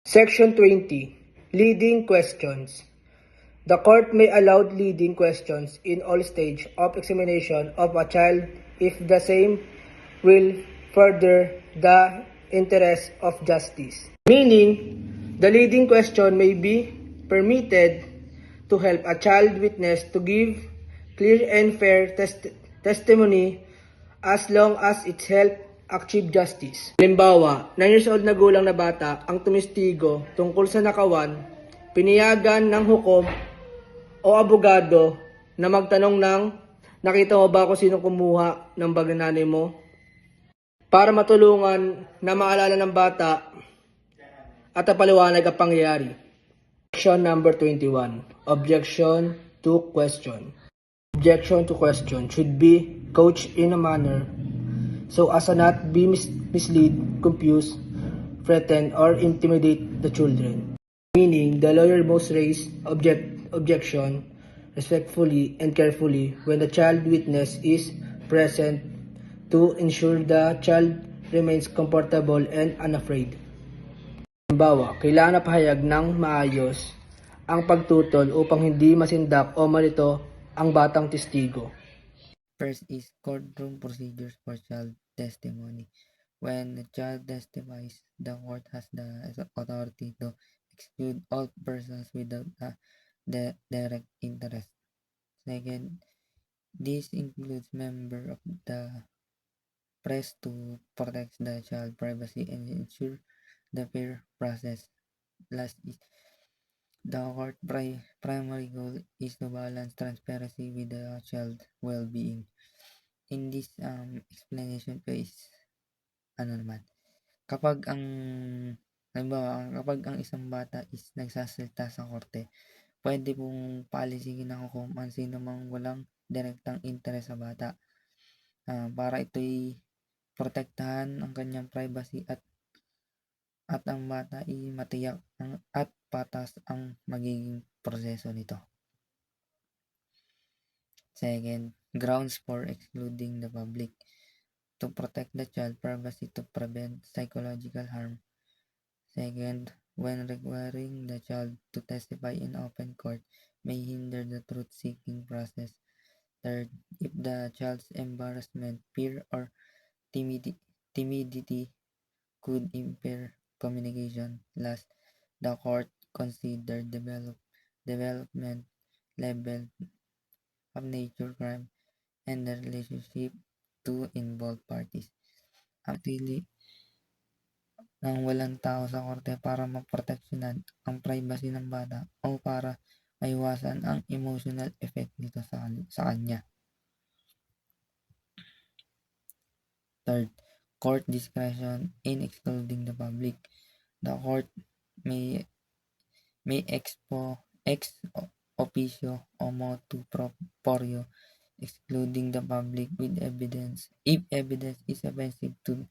Section 20. Leading questions. The court may allow leading questions in all stage of examination of a child if the same will further the interest of justice. Meaning, the leading question may be permitted to help a child witness to give clear and fair testimony as long as it helps achieve justice. Halimbawa, 9 years old na gulang na bata ang tumistigo tungkol sa nakawan, piniyagan ng hukom o abogado na magtanong ng nakita mo ba kung sino kumuha ng bag ng nanay mo? Para matulungan na maalala ng bata at napaliwanag ang pangyayari. Objection number 21. Objection to question. Objection to question should be couched in a manner so as to not be mislead, confuse, threaten, or intimidate the children. Meaning, the lawyer must raise objection respectfully and carefully when the child witness is present to ensure the child remains comfortable and unafraid. Halimbawa, kailangan na pahayag ng maayos ang pagtutol upang hindi masindak o malito ang batang testigo. First is courtroom procedures for child testimony. When the child testifies, the court has the authority to exclude all persons without the direct interest. Second, this includes members of the press to protect the child privacy and ensure the fair process. Last is the court primary goal is to balance transparency with the child well-being. In this explanation ko is kapag ang isang bata is nagsasalita sa korte, pwede pong palisigin ng hukom ang sino mang walang direktang interes sa bata para ito'y protektahan ang kanyang privacy at ang bata ay matiyak at patas ang magiging proseso nito. Second, grounds for excluding the public. To protect the child privacy to prevent psychological harm. Second, when requiring the child to testify in open court may hinder the truth-seeking process. Third, if the child's embarrassment, fear, or timidity could impair communication. Last, the court considered development level of nature crime and the relationship to involved parties. Ang tili ng walang tao sa korte para maproteksyonan ang privacy ng bata o para maiwasan ang emotional effect nito sa kanya. Third, court discretion in excluding the public. The court may ex officio o motu proprio excluding the public with evidence if evidence is offensive to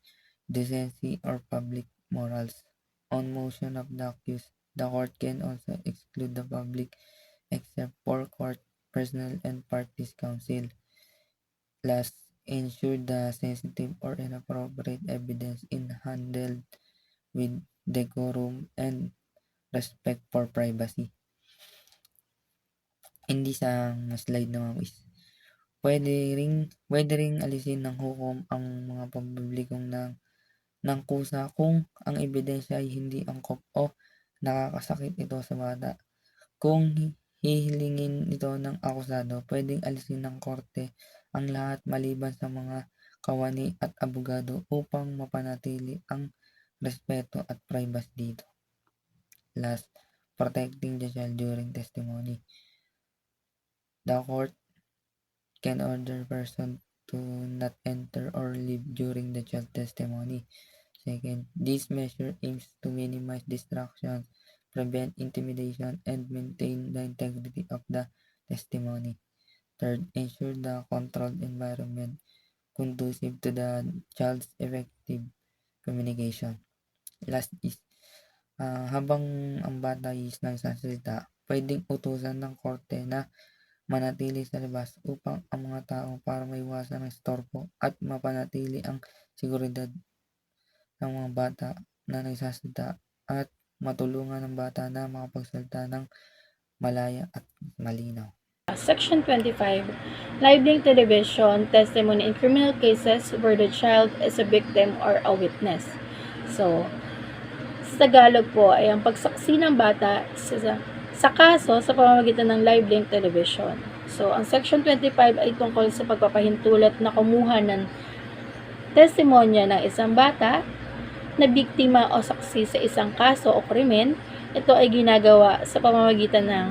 decency or public morals. On motion of the accused, the court can also exclude the public except for court personnel and parties counsel. Last, ensure the sensitive or inappropriate evidence is handled with decorum and respect for privacy. Hindi sa slide naman is pwede ring alisin ng hukom ang mga pampublikong ng kusa kung ang ebidensya ay hindi angkop o nakakasakit ito sa bata. Kung hihilingin ito ng akusado, pwedeng alisin ng korte ang lahat maliban sa mga kawani at abogado upang mapanatili ang respeto at privacy dito. Last, protecting the child during testimony. The court can order person to not enter or leave during the child testimony. Second, this measure aims to minimize distractions, prevent intimidation, and maintain the integrity of the testimony. Third, ensure the controlled environment conducive to the child's effective communication. Last is, habang ang bata is nagsasalita, pwedeng utusan ng korte na manatili sa labas upang ang mga tao para maiwasan ang istorbo at mapanatili ang seguridad ng mga bata na nagsasalita at matulungan ng bata na makapagsalita ng malaya at malinaw. Section 25, Live television testimony in criminal cases where the child is a victim or a witness. So, sa Tagalog po ay ang pagsaksi ng bata sa kaso sa pamamagitan ng live television. So, ang Section 25 ay tungkol sa pagpapahintulot na kumuha ng testimonya ng isang bata na biktima o saksi sa isang kaso o krimen. Ito ay ginagawa sa pamamagitan ng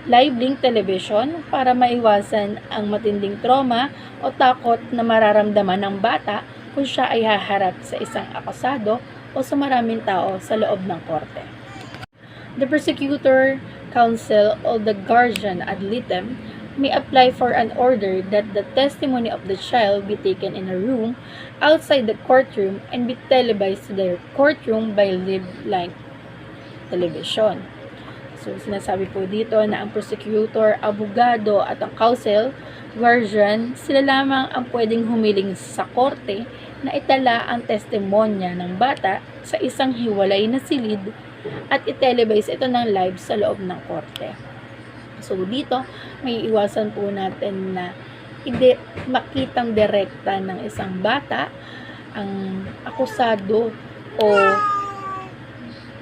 live television para maiwasan ang matinding trauma o takot na mararamdaman ng bata kung siya ay haharap sa isang akusado o sa maraming tao sa loob ng korte. The prosecutor, counsel, or the guardian ad litem may apply for an order that the testimony of the child be taken in a room outside the courtroom and be televised to the courtroom by live television. So, sinasabi po dito na ang prosecutor, abogado at ang counsel, guardian, sila lamang ang pwedeng humiling sa korte na itala ang testimonya ng bata sa isang hiwalay na silid at itelevise ito ng live sa loob ng korte. So, dito, may iwasan po natin na hindi makitang direkta ng isang bata ang akusado o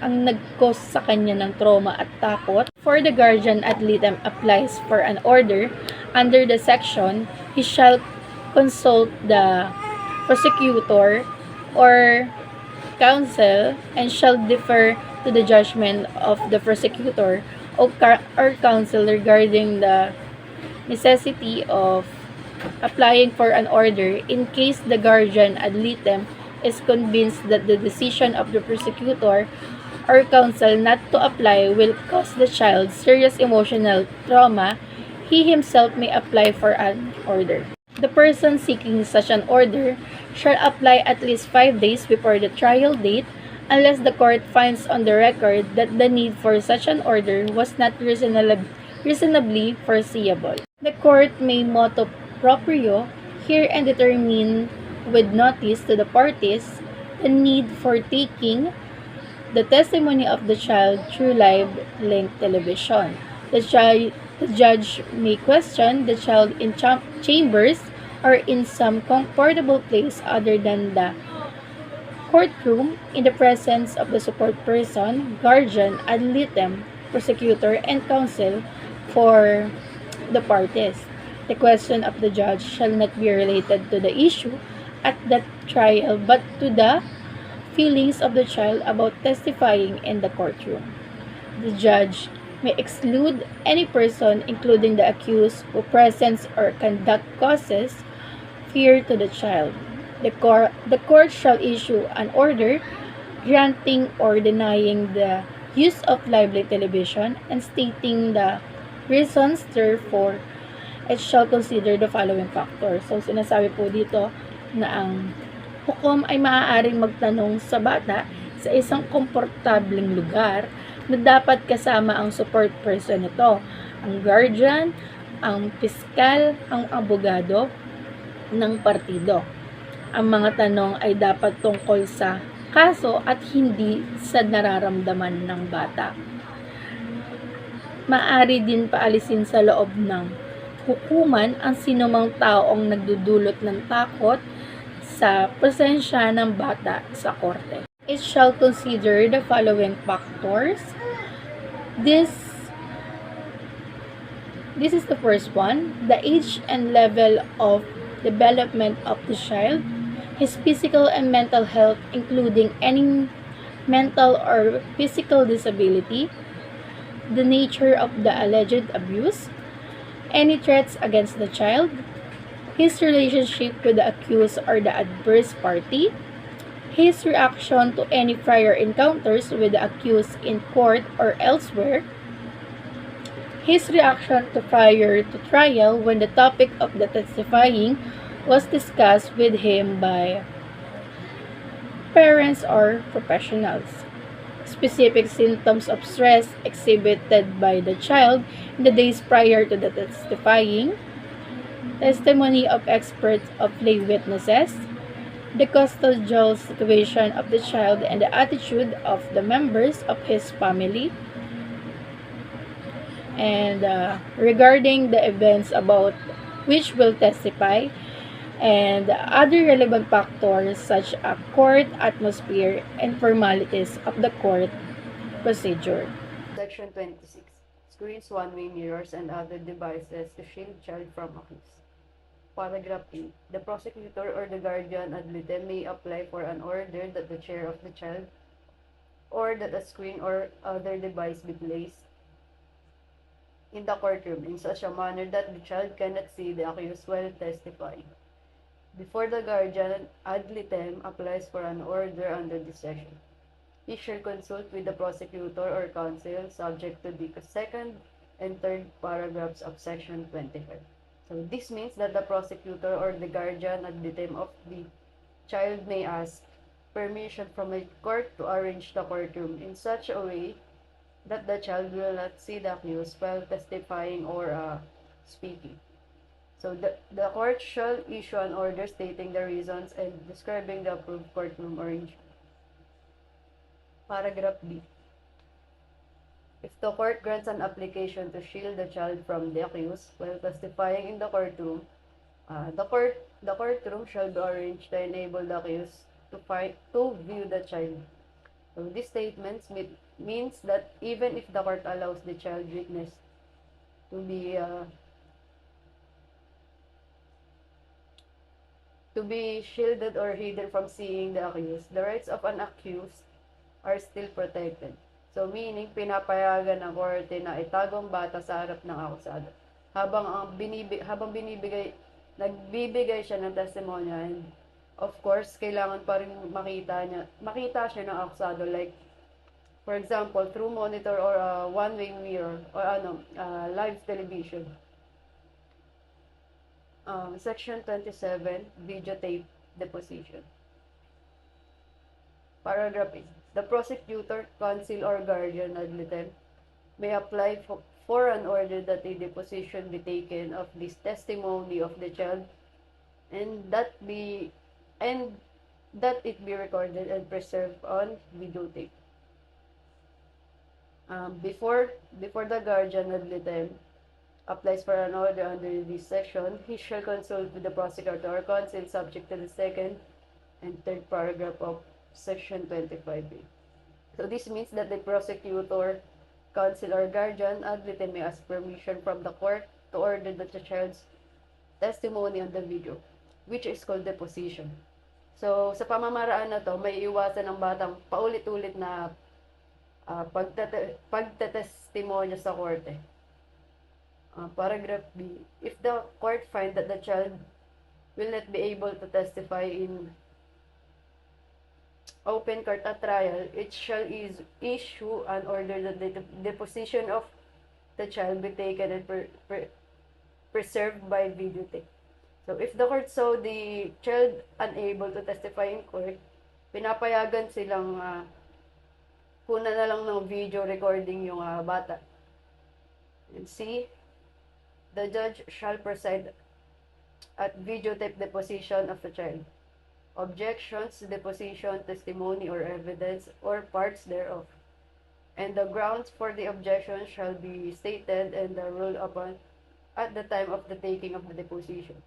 ang nag-cause sa kanya ng trauma at takot. For the guardian ad litem applies for an order under the section, he shall consult the prosecutor or counsel and shall defer to the judgment of the prosecutor or counsel regarding the necessity of applying for an order in case the guardian ad litem is convinced that the decision of the prosecutor or counsel not to apply will cause the child serious emotional trauma. He himself may apply for an order. The person seeking such an order shall apply at least 5 days before the trial date unless the court finds on the record that the need for such an order was not reasonably foreseeable. The court may motu proprio hear and determine with notice to the parties the need for taking the testimony of the child through live television. The judge may question the child in chambers or in some comfortable place other than the courtroom in the presence of the support person, guardian, ad litem, prosecutor, and counsel for the parties. The question of the judge shall not be related to the issue at that trial but to the feelings of the child about testifying in the courtroom. The judge may exclude any person, including the accused, who presents or conduct causes fear to the child. The court shall issue an order granting or denying the use of live television and stating the reasons therefore. It shall consider the following factors. So, sinasabi po dito na ang hukom ay maaaring magtanong sa bata sa isang komportableng lugar na dapat kasama ang support person nito, ang guardian, ang piskal, ang abogado ng partido. Ang mga tanong ay dapat tungkol sa kaso at hindi sa nararamdaman ng bata. Maaari din paalisin sa loob ng hukuman ang sinumang taong nagdudulot ng takot sa presensya ng bata sa korte. It shall consider the following factors. This is the first one, the age and level of development of the child, his physical and mental health, including any mental or physical disability, the nature of the alleged abuse, any threats against the child, his relationship with the accused or the adverse party, his reaction to any prior encounters with the accused in court or elsewhere, his reaction to prior to trial when the topic of the testifying was discussed with him by parents or professionals, specific symptoms of stress exhibited by the child in the days prior to the testifying, testimony of experts of lay witnesses, the custodial situation of the child and the attitude of the members of his family, and regarding the events about which will testify, and other relevant factors such as court atmosphere and formalities of the court procedure. Section 26. Screens, one-way mirrors, and other devices to shield child from accuse. Paragraph 8. The prosecutor or the guardian ad litem may apply for an order that the chair of the child or that a screen or other device be placed in the courtroom in such a manner that the child cannot see the accused while testifying. Before the guardian ad litem applies for an order under this section, he shall consult with the prosecutor or counsel subject to the second and third paragraphs of section 25. So this means that the prosecutor or the guardian at the time of the child may ask permission from a court to arrange the courtroom in such a way that the child will not see the accused while testifying or speaking. So the court shall issue an order stating the reasons and describing the approved courtroom arrangement. Paragraph B. If the court grants an application to shield the child from the accused while testifying in the courtroom, the courtroom shall be arranged to enable the accused to view the child. So this statement means that even if the court allows the child witness to be shielded or hidden from seeing the accused, the rights of an accused are still protected. So meaning, pinapayagan ng korte na itagong bata sa harap ng akusado. Nagbibigay siya ng testimonya, and of course, kailangan pa rin makita siya ng akusado, like, for example, through monitor or one-way mirror or live television. Section 27, videotape deposition. Paragraph 8. The prosecutor, counsel, or guardian ad litem may apply for an order that a deposition be taken of this testimony of the child, and that it be recorded and preserved on videotape. Before the guardian ad litem applies for an order under this section, he shall consult with the prosecutor or counsel subject to the second and third paragraph of Section 25A. So this means that the prosecutor, counsel, or guardian ad litem may ask permission from the court to order that the child's testimony on the video, which is called deposition. So sa pamamaraan na to, may iwasan ng batang paulit-ulit na pagtetestimonya sa korte. Paragraph B. If the court find that the child will not be able to testify in open court at trial, it shall issue an order that the deposition of the child be taken and preserved by videotape. So if the court saw the child unable to testify in court, pinapayagan silang kunan na lang ng video recording yung bata. And C, the judge shall preside at videotape deposition of the child. Objections to deposition, testimony, or evidence, or parts thereof, and the grounds for the objection shall be stated and ruled upon at the time of the taking of the deposition.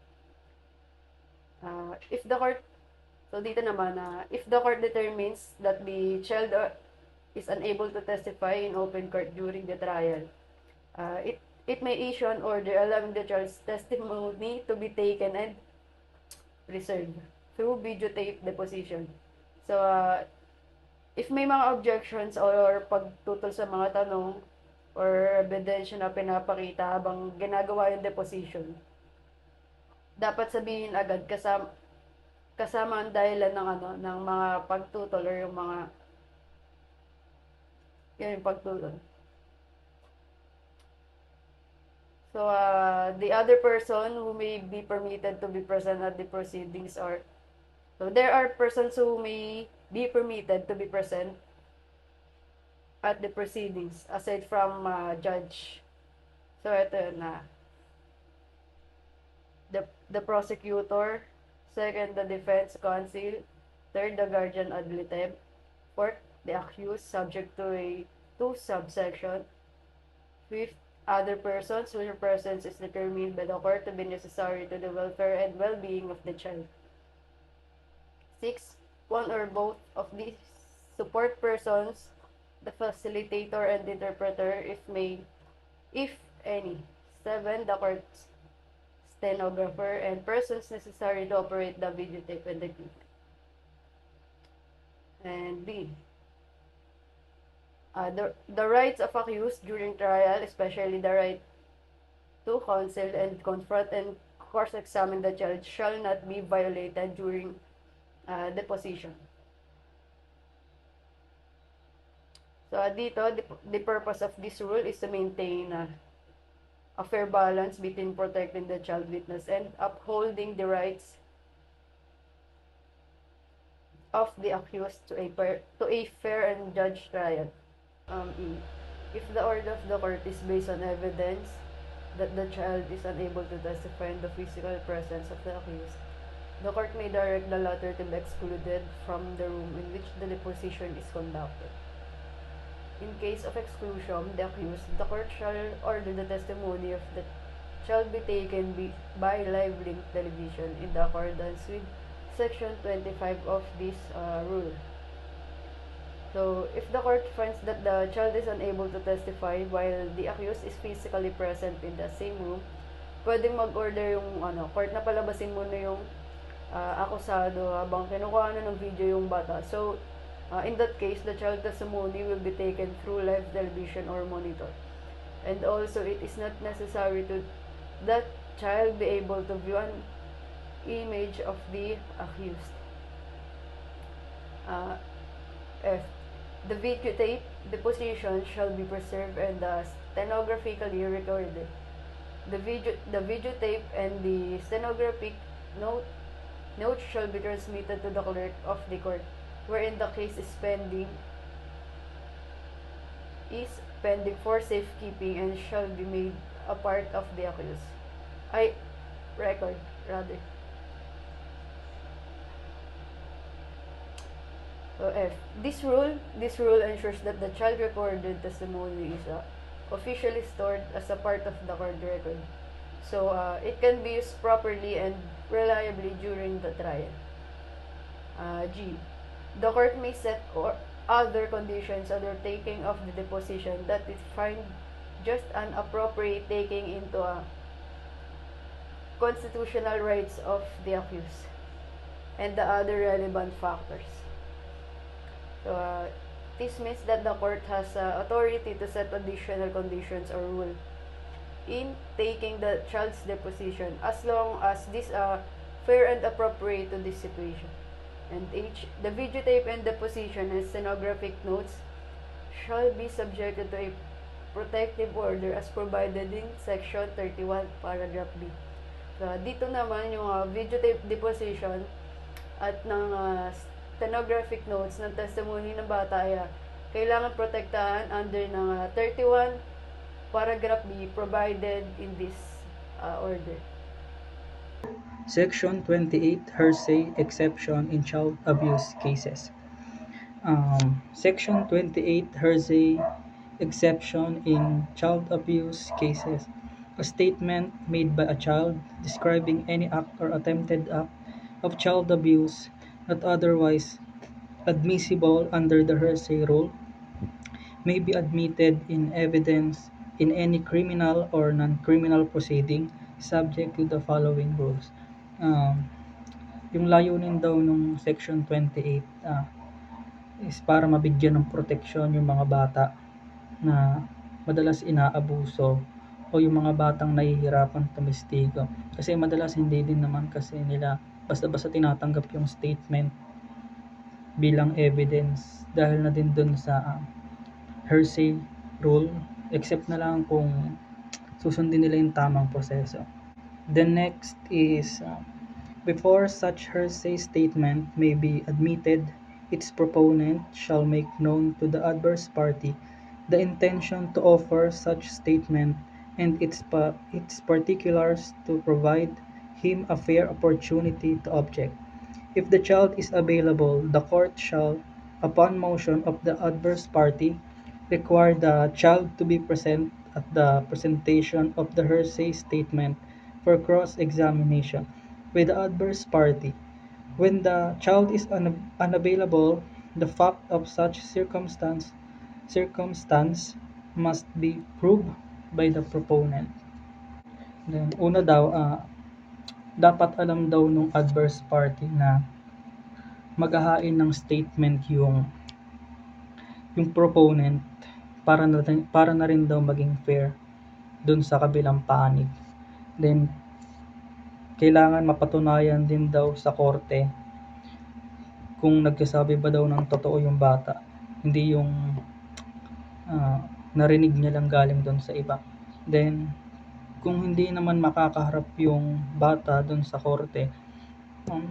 If the court determines that the child is unable to testify in open court during the trial, it may issue an order allowing the child's testimony to be taken and preserved through videotape deposition. So, if may mga objections or pagtutol sa mga tanong or ebidensya na pinapakita habang ginagawa yung deposition, dapat sabihin agad kasama ang dahilan ng mga pagtutol or yung pagtutol. So, the other person who may be permitted to be present at the proceedings are, so there are persons who may be permitted to be present at the proceedings aside from judge. So ito na. The prosecutor, Second, the defense counsel. Third, the guardian ad litem. Fourth, the accused, subject to a two subsection. Fifth, other persons whose presence is determined by the court to be necessary to the welfare and well-being of the child. Six, one or both of these support persons, the facilitator and interpreter, if any. Seven, the court's stenographer and persons necessary to operate the videotape and the clip. And B, the rights of accused during trial, especially the right to counsel and confront and cross-examine the child, shall not be violated during deposition. So dito, the purpose of this rule is to maintain a fair balance between protecting the child witness and upholding the rights of the accused to a fair and judged trial. If the order of the court is based on evidence that the child is unable to testify in the physical presence of the accused, the court may direct the latter to be excluded from the room in which the deposition is conducted. In case of exclusion, the court shall order the testimony of the child be taken by live link television in accordance with Section 25 of this rule. So, if the court finds that the child is unable to testify while the accused is physically present in the same room, pwedeng mag-order yung court na palabasin muna yung akusado habang kinukuha na ng video yung bata. So, in that case, the child testimony will be taken through live television or monitor. And also, it is not necessary to that child be able to view an image of the accused. F. The videotape deposition shall be preserved and stenographically recorded. The videotape and the stenographic note shall be transmitted to the clerk of the court, wherein the case is pending for safekeeping and shall be made a part of the accused. Record. So F. This rule ensures that the child recorded testimony is officially stored as a part of the court record. So it can be used properly and reliably during the trial. G. The court may set or other conditions under taking of the deposition that it find just an appropriate taking into constitutional rights of the accused and the other relevant factors. So, this means that the court has authority to set additional conditions or rule in taking the child's deposition as long as this fair and appropriate to this situation. And H. The videotape and deposition and stenographic notes shall be subjected to a protective order as provided in Section 31, Paragraph B. So, dito naman yung videotape deposition at ng stenographic notes ng testimony ng bata ay kailangan protektahan under ng 31 paragraph B provided in this order. Section 28 Hearsay Exception in Child Abuse Cases. Section 28 Hearsay Exception in Child Abuse Cases. A statement made by a child describing any act or attempted act of child abuse not otherwise admissible under the hearsay rule may be admitted in evidence in any criminal or non-criminal proceeding subject to the following rules. Yung layunin daw nung Section 28 is para mabigyan ng proteksyon yung mga bata na madalas inaabuso o yung mga batang nahihirapan tumistigo. Kasi madalas hindi din naman kasi nila basta-basta tinatanggap yung statement bilang evidence dahil na din dun sa hearsay rule, except na lang kung susundin nila yung tamang proseso. The next is before such hearsay statement may be admitted, its proponent shall make known to the adverse party the intention to offer such statement and its particulars to provide him a fair opportunity to object. If the child is available, the court shall, upon motion of the adverse party, require the child to be present at the presentation of the hearsay statement for cross-examination with the adverse party. When the child is unavailable, the fact of such circumstance must be proved by the proponent. Then, una daw, dapat alam daw nung adverse party na maghahain ng statement yung proponent para na rin daw maging fair dun sa kabilang panig. Then, kailangan mapatunayan din daw sa korte kung nagsasabi ba daw ng totoo yung bata. Hindi yung narinig niya lang galing dun sa iba. Then, kung hindi naman makakaharap yung bata dun sa korte,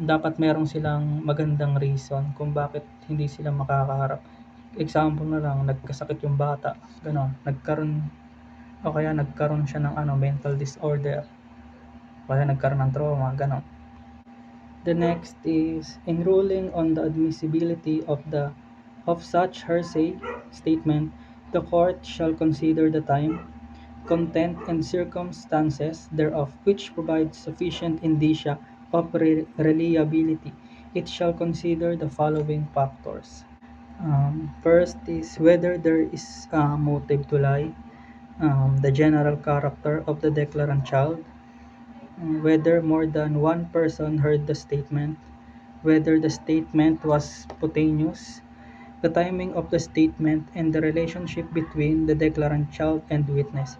dapat meron silang magandang reason kung bakit hindi sila makakaharap. Example na lang, nagkasakit yung bata, gano'n, o kaya nagkaroon siya ng mental disorder, o kaya nagkaroon ng trauma, gano'n. The next is, in ruling on the admissibility of such hearsay statement, the court shall consider the time, content, and circumstances thereof, which provide sufficient indicia of reliability. It shall consider the following factors. First is whether there is a motive to lie, the general character of the declarant child, whether more than one person heard the statement, whether the statement was spontaneous, the timing of the statement, and the relationship between the declarant child and witness.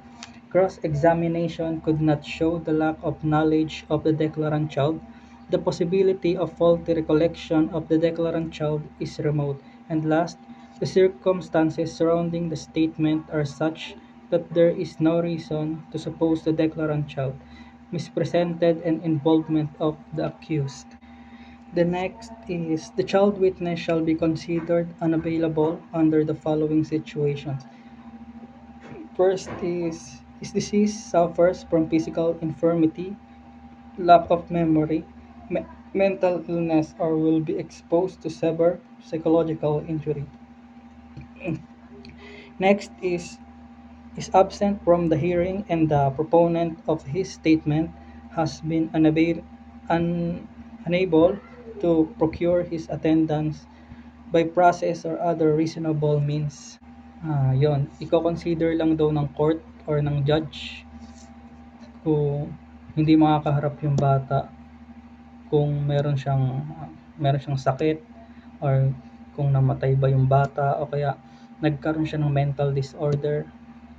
Cross-examination could not show the lack of knowledge of the declarant child. The possibility of faulty recollection of the declarant child is remote. And last, the circumstances surrounding the statement are such that there is no reason to suppose the declarant child misrepresented an involvement of the accused. The next is the child witness shall be considered unavailable under the following situations. First is deceased suffers from physical infirmity, lack of memory, mental illness, or will be exposed to severe psychological injury. Next is absent from the hearing and the proponent of his statement has been unable to procure his attendance by process or other reasonable means. Yon, i-consider lang daw ng court or ng judge kung hindi makakaharap yung bata, kung meron siyang sakit, or kung namatay ba yung bata, o kaya nagkaroon siya ng mental disorder,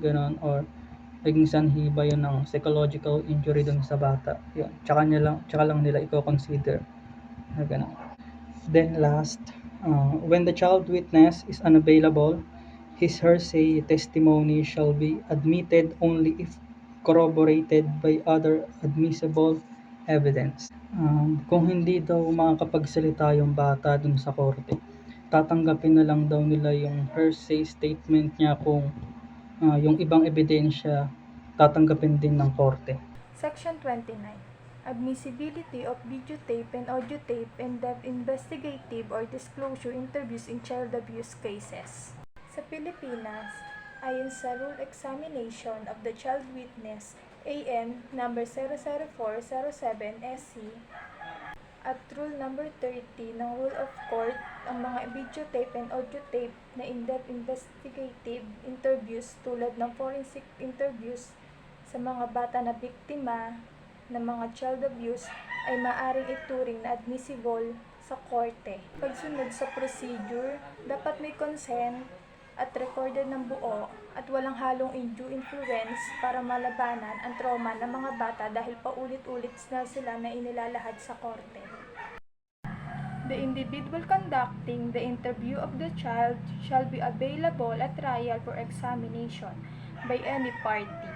gano'n, or naging sanhi ba yun ng psychological injury dun sa bata. Yun, tsaka lang nila i-consider na gano'n. Then last, when the child witness is unavailable, his hearsay testimony shall be admitted only if corroborated by other admissible evidence. Kung hindi daw makakapagsalita yung bata dun sa korte, tatanggapin na lang daw nila yung hearsay statement niya kung yung ibang ebidensya tatanggapin din ng korte. Section 29. Admissibility of videotape and audio tape and the investigative or disclosure interviews in child abuse cases. Sa Pilipinas, ayon sa Rule Examination of the Child Witness AM number 00407 SC at Rule number 30 ng Rule of Court, ang mga videotape and audio tape na in-depth investigative interviews tulad ng forensic interviews sa mga bata na biktima ng mga child abuse ay maaaring ituring na admissible sa korte. Pagsunod sa procedure, dapat may consent at recorded ng buo at walang halong undue influence para malabanan ang trauma ng mga bata dahil paulit-ulit na sila na inilalahad sa korte. The individual conducting the interview of the child shall be available at trial for examination by any party.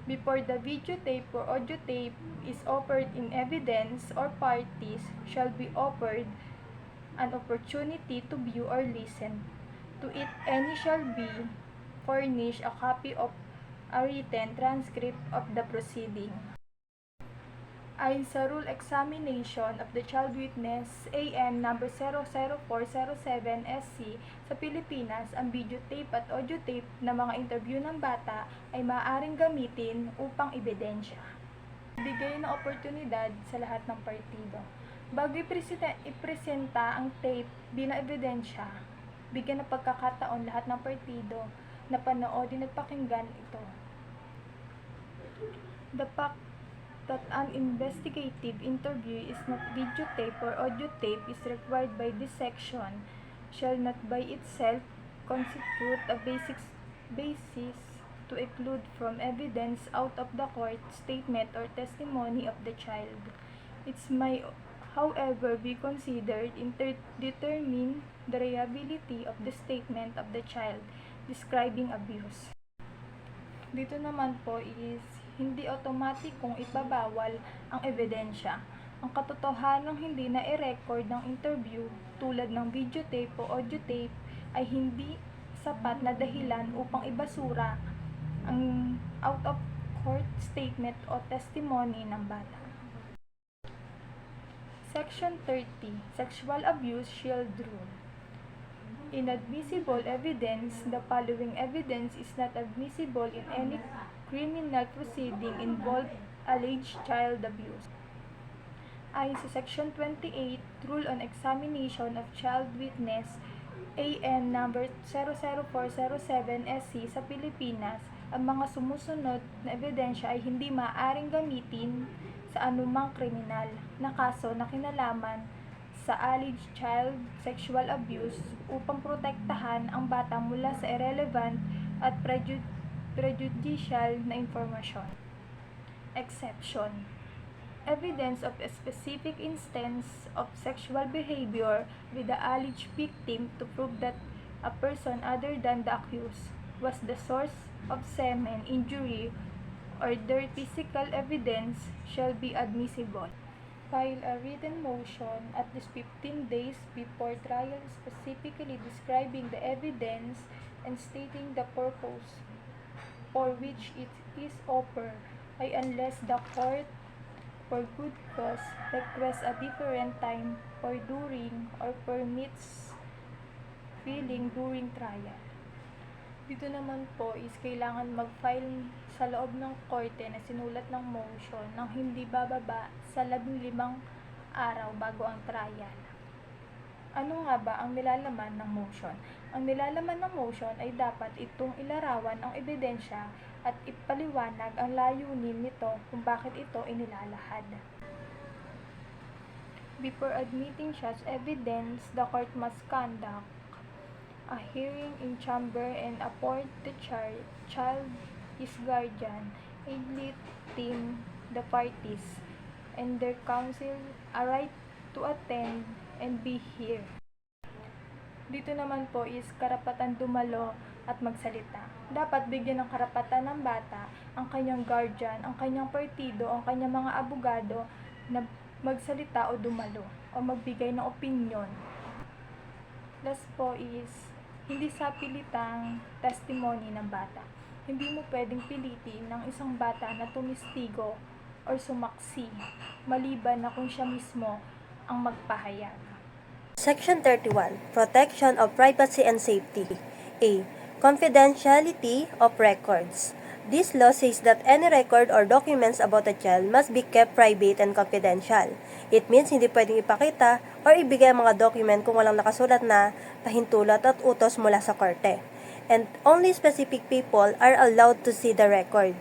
Before the videotape or audio tape is offered in evidence, or parties shall be offered an opportunity to view or listen to it. Any shall be furnished a copy of a written transcript of the proceeding. Ayon sa rule examination of the child witness AM number 00407 SC sa Pilipinas, ang videotape at audiotape na mga interview ng bata ay maaaring gamitin upang ebidensya. Bigay ng oportunidad sa lahat ng partido. Bago ipresenta ang tape bilang ebidensya, bigyan ng pagkakataon lahat ng partido na panoodin at pakinggan ito. The fact that an investigative interview is not videotape or audiotape is required by this section shall not by itself constitute a basis to exclude from evidence out of the court statement or testimony of the child. It may, however, be considered in determining the reliability of the statement of the child describing abuse. Dito naman po is hindi automatic kung ipabawal ang ebidensya. Ang katotohanang hindi na i-record ng interview tulad ng videotape o audiotape ay hindi sapat na dahilan upang ibasura ang out-of-court statement o testimony ng bata. Section 30. Sexual Abuse Shield Rule. Inadmissible evidence. The following evidence is not admissible in any criminal proceeding involved alleged child abuse. Ayon sa Section 28, Rule on Examination of Child Witness, AM number 00407 SC sa Pilipinas, ang mga sumusunod na ebidensya ay hindi maaaring gamitin sa anumang kriminal na kaso na kinalaman sa alleged child sexual abuse upang protektahan ang bata mula sa irrelevant at prejudicial na informasyon. Exception. Evidence of a specific instance of sexual behavior with the alleged victim to prove that a person other than the accused was the source of semen injury or their physical evidence shall be admissible. File a written motion at least 15 days before trial specifically describing the evidence and stating the purpose for which it is offered, unless the court, for good cause, requests a different time for during or permits filing during trial. Dito naman po is kailangan mag-file sa loob ng korte na sinulat ng motion nang hindi bababa sa 15 araw bago ang trial. Ano nga ba ang nilalaman ng motion? Ang nilalaman ng motion ay dapat itong ilarawan ang ebidensya at ipaliwanag ang layunin nito kung bakit ito inilalahad. Before admitting such evidence, the court must conduct a hearing in chamber and appoint the child, his guardian, enlisting the parties and their counsel a right to attend and be here. Dito naman po is karapatan dumalo at magsalita. Dapat bigyan ng karapatan ng bata, ang kanyang guardian, ang kanyang partido, ang kanyang mga abogado na magsalita o dumalo o magbigay ng opinyon. Last po is hindi sa pilitang testimony ng bata. Hindi mo pwedeng pilitin ng isang bata na tumistigo or sumaksi, maliban na kung siya mismo ang magpahayag. Section 31. Protection of Privacy and Safety. A. Confidentiality of records. This law says that any record or documents about a child must be kept private and confidential. It means hindi pwedeng ipakita or ibigay ang mga document kung walang nakasulat na pahintulot at utos mula sa korte. And only specific people are allowed to see the record.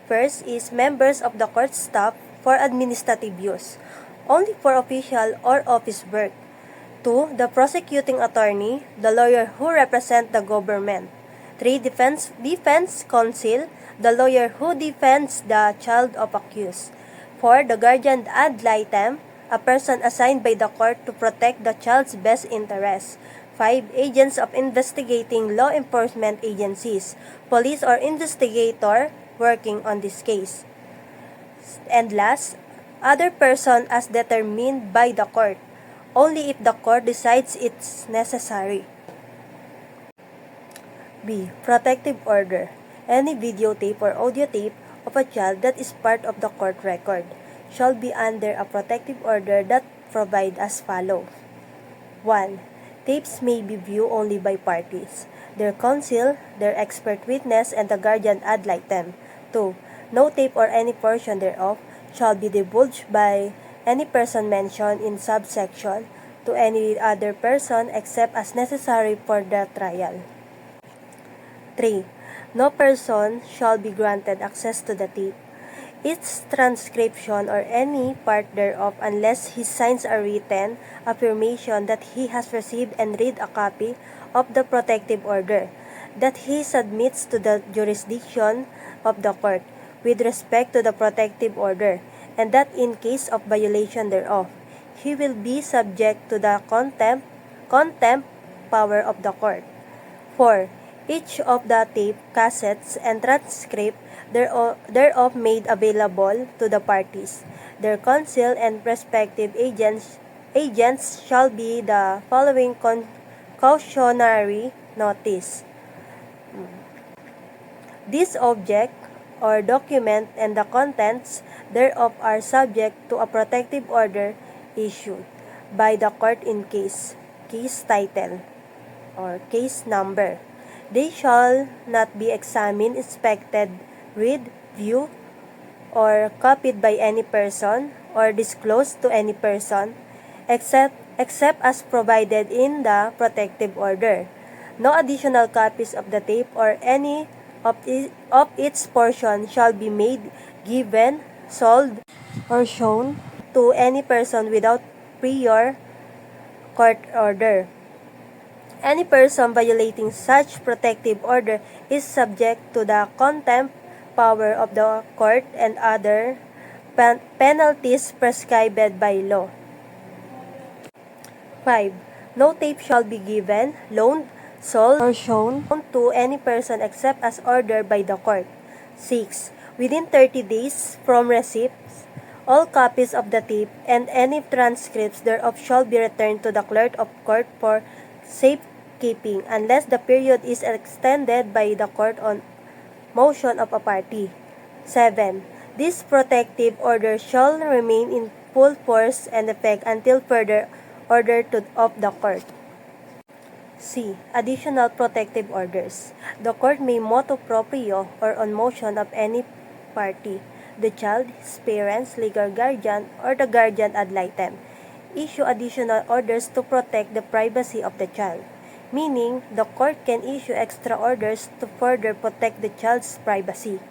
First is members of the court staff for administrative use, only for official or office work. 2. The prosecuting attorney, the lawyer who represent the government. 3. Defense counsel, the lawyer who defends the child of accused. 4. The guardian ad litem, a person assigned by the court to protect the child's best interests. 5. Agents of investigating law enforcement agencies, police or investigator working on this case. And last, other person as determined by the court, only if the court decides it's necessary. B. Protective order. Any videotape or audiotape of a child that is part of the court record. shall be under a protective order that provide as follow. 1. Tapes may be viewed only by parties, their counsel, their expert witness, and the guardian ad litem. 2. No tape or any portion thereof shall be divulged by any person mentioned in subsection to any other person except as necessary for the trial. 3. No person shall be granted access to the tape, its transcription, or any part thereof unless he signs a written affirmation that he has received and read a copy of the protective order, that he submits to the jurisdiction of the court with respect to the protective order, and that in case of violation thereof, he will be subject to the contempt power of the court. 4. Each of the tape, cassettes, and transcript thereof made available to the parties, their counsel, and prospective agents shall be the following cautionary notice. This object or document and the contents thereof are subject to a protective order issued by the court in case title, or case number. They shall not be examined, inspected, read, viewed, or copied by any person, or disclosed to any person, except as provided in the protective order. No additional copies of the tape or any of its portion shall be made, given, sold, or shown to any person without prior court order. Any person violating such protective order is subject to the contempt power of the court and other penalties prescribed by law. 5. No tape shall be given, loaned, sold, or shown to any person except as ordered by the court. 6. Within 30 days from receipt, all copies of the tape and any transcripts thereof shall be returned to the clerk of court for safekeeping, unless the period is extended by the court on motion of a party. 7. This protective order shall remain in full force and effect until further order of the court. C. Additional protective orders. The court may motu proprio or on motion of any party, the child, his parents, legal guardian, or the guardian ad litem, issue additional orders to protect the privacy of the child, meaning the court can issue extra orders to further protect the child's privacy.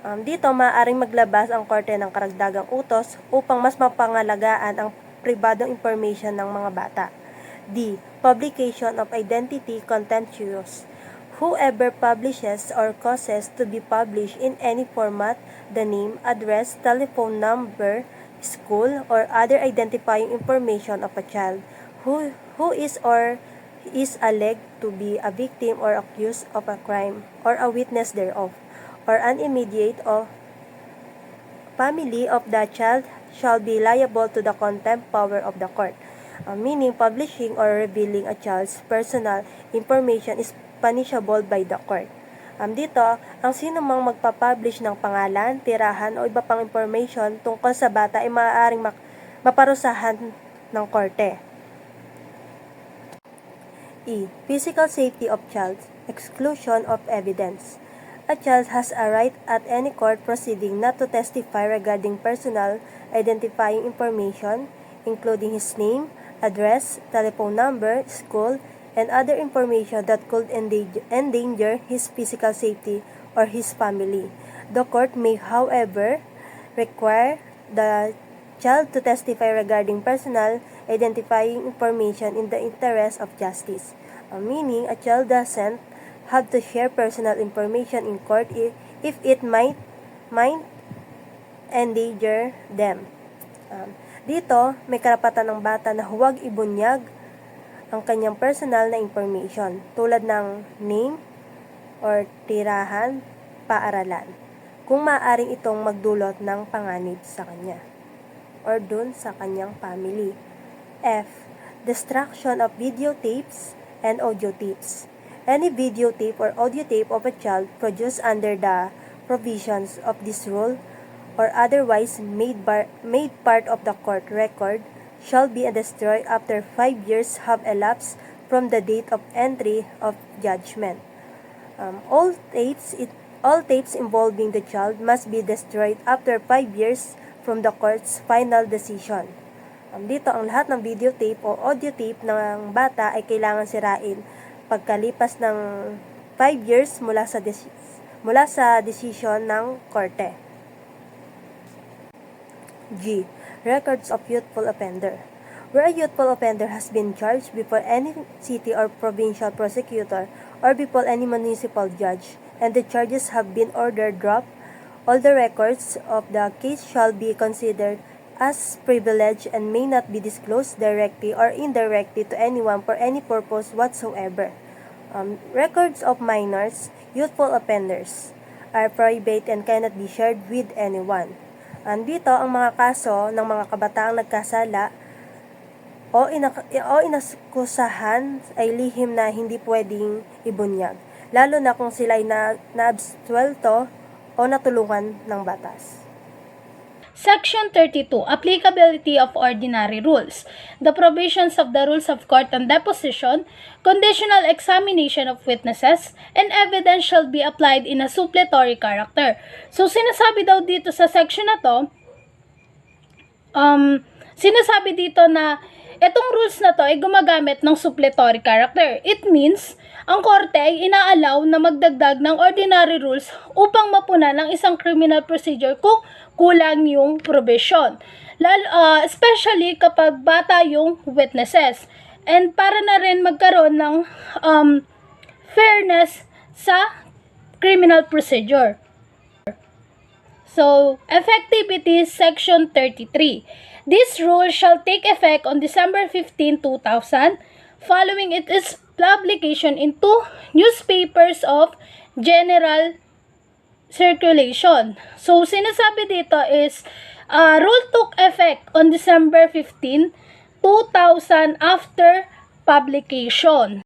Dito, maaaring maglabas ang korte ng karagdagang utos upang mas mapangalagaan ang pribadong information ng mga bata. D. Publication of identity contentious. Whoever publishes or causes to be published in any format the name, address, telephone number, school, or other identifying information of a child who is or is alleged to be a victim or accused of a crime or a witness thereof, or an immediate or family of the child shall be liable to the contempt power of the court. Meaning, publishing or revealing a child's personal information is punishable by the court. Dito, ang sino mang magpapublish ng pangalan, tirahan, o iba pang information tungkol sa bata ay maaaring maparusahan ng korte. E. Physical safety of child. Exclusion of evidence. A child has a right at any court proceeding not to testify regarding personal identifying information, including his name, address, telephone number, school, and other information that could endanger his physical safety or his family. The court may, however, require the child to testify regarding personal identifying information in the interest of justice. Meaning, a child doesn't have to share personal information in court if it might endanger them. Dito, may karapatan ng bata na huwag ibunyag ang kanyang personal na information tulad ng name or tirahan, paaralan, kung maaaring itong magdulot ng panganib sa kanya or dun sa kanyang family. F. Destruction of videotapes and audio tapes. Any videotape or audio tape of a child produced under the provisions of this rule or otherwise made part of the court record shall be destroyed after 5 years have elapsed from the date of entry of judgment. All tapes involving the child must be destroyed after 5 years from the court's final decision. Dito, ang lahat ng videotape o audio tape ng bata ay kailangan sirain pagkalipas ng 5 years mula sa decision ng korte. G. Records of youthful offender. Where a youthful offender has been charged before any city or provincial prosecutor or before any municipal judge, and the charges have been ordered dropped, all the records of the case shall be considered as privileged and may not be disclosed directly or indirectly to anyone for any purpose whatsoever. Records of minors, youthful offenders, are private and cannot be shared with anyone. Dito, ang mga kaso ng mga kabataang nagkasala o inaskusahan ay lihim na hindi pwedeng ibunyag, lalo na kung sila ay naabsuelto o natulungan ng batas. Section 32. Applicability of ordinary rules. The provisions of the rules of court on deposition, conditional examination of witnesses, and evidence shall be applied in a suppletory character. So, sinasabi daw dito sa section na to, sinasabi dito na itong rules na to ay gumagamit ng suppletory character. It means, ang korte ay inaalaw na magdagdag ng ordinary rules upang mapunan ng isang criminal procedure kung kulang yung provision. Especially kapag bata yung witnesses. And para na rin magkaroon ng fairness sa criminal procedure. So, effectivity section 33. This rule shall take effect on December 15, 2000, following its publication in 2 newspapers of general circulation. So, sinasabi dito is, rule took effect on December 15, 2000 after publication.